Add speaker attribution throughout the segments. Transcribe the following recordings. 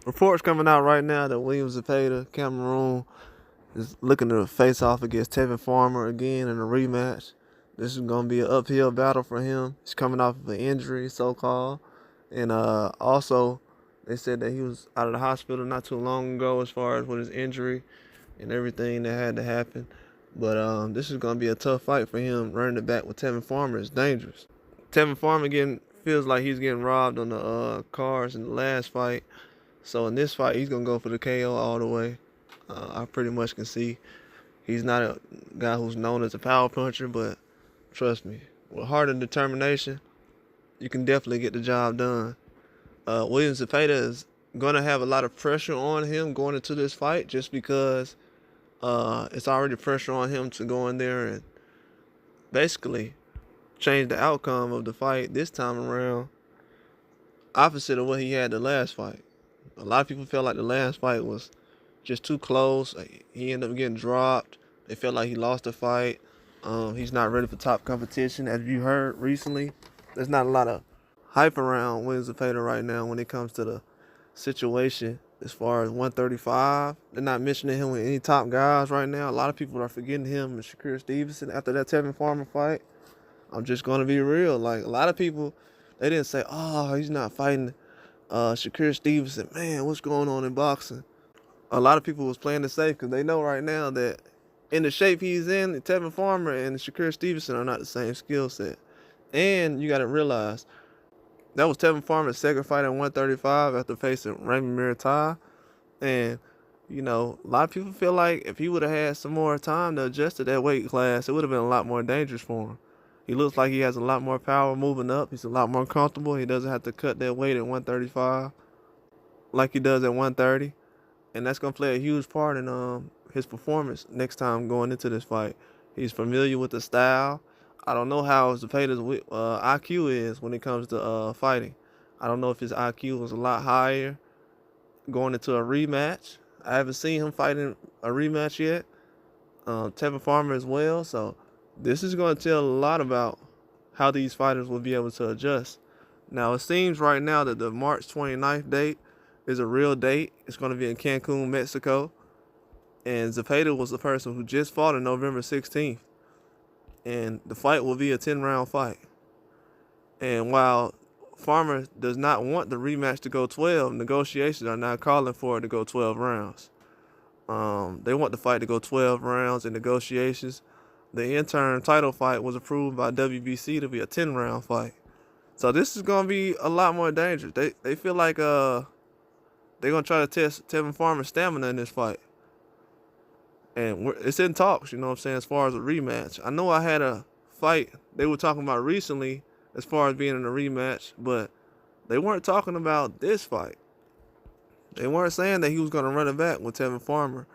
Speaker 1: Reports coming out right now that William Zepeda, Cameroon, is looking to face off against Tevin Farmer again in a rematch. This is going to be an uphill battle for him. He's coming off of an injury, so-called. And also, they said that he was out of the hospital not too long ago as far as with his injury and everything that had to happen. But this is going to be a tough fight for him. Running it back with Tevin Farmer is dangerous. Tevin Farmer feels like he's getting robbed on the cards in the last fight. So in this fight, he's going to go for the KO all the way. I pretty much can see he's not a guy who's known as a power puncher, but trust me, with heart and determination, you can definitely get the job done. William Zepeda is going to have a lot of pressure on him going into this fight just because it's already pressure on him to go in there and basically change the outcome of the fight this time around, opposite of what he had the last fight. A lot of people felt like the last fight was just too close. He ended up getting dropped. They felt like he lost the fight. He's not ready for top competition. As you heard recently, there's not a lot of hype around William Zepeda right now when it comes to the situation as far as 135. They're not mentioning him with any top guys right now. A lot of people are forgetting him and Shakur Stevenson after that Tevin Farmer fight. I'm just going to be real. Like, a lot of people, they didn't say, oh, he's not fighting Shakur Stevenson. Man, what's going on in boxing? A lot of people was playing it safe because they know right now that in the shape he's in, Tevin Farmer and Shakur Stevenson are not the same skill set. And you got to realize that was Tevin Farmer's second fight at 135 after facing Remy Murtaugh. And, you know, a lot of people feel like if he would have had some more time to adjust to that weight class, it would have been a lot more dangerous for him. He looks like he has a lot more power moving up. He's a lot more comfortable. He doesn't have to cut that weight at 135 like he does at 130. And that's going to play a huge part in his performance next time going into this fight. He's familiar with the style. I don't know how Zepeda's IQ is when it comes to fighting. I don't know if his IQ was a lot higher going into a rematch. I haven't seen him fighting a rematch yet. Tevin Farmer as well. So this is going to tell a lot about how these fighters will be able to adjust. Now, it seems right now that the March 29th date is a real date. It's going to be in Cancun, Mexico. And Zepeda was the person who just fought on November 16th. And the fight will be a 10-round fight. And while Farmer does not want the rematch to go 12, negotiations are now calling for it to go 12 rounds. They want the fight to go 12 rounds in negotiations. The interim title fight was approved by WBC to be a 10-round fight. So this is going to be a lot more dangerous. They feel like they're going to try to test Tevin Farmer's stamina in this fight. And it's in talks, you know what I'm saying, as far as a rematch. I know I had a fight they were talking about recently as far as being in a rematch, but they weren't talking about this fight. They weren't saying that he was going to run it back with Tevin Farmer.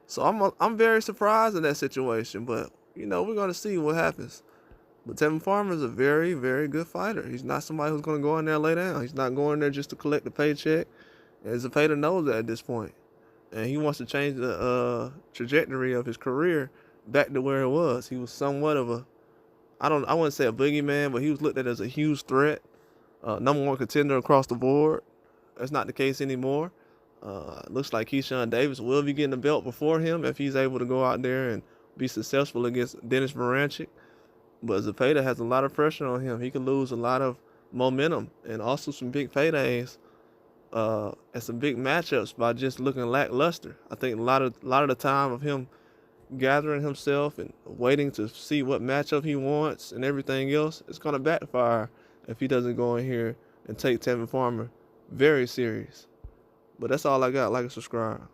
Speaker 1: So I'm very surprised in that situation, but, you know, we're going to see what happens. But Tevin Farmer is a very, very good fighter. He's not somebody who's going to go in there and lay down. He's not going there just to collect the paycheck. And Zepeda knows that at this point. And he wants to change the trajectory of his career back to where it was. He was somewhat of I wouldn't say a boogeyman, but he was looked at as a huge threat. Number one contender across the board. That's not the case anymore. Looks like Keyshawn Davis will be getting the belt before him if he's able to go out there and be successful against Dennis Moranchik. But Zepeda has a lot of pressure on him. He could lose a lot of momentum and also some big paydays and some big matchups by just looking lackluster. I think a lot of the time of him gathering himself and waiting to see what matchup he wants and everything else, it's going to backfire if he doesn't go in here and take Tevin Farmer very serious. But that's all I got. Like and subscribe.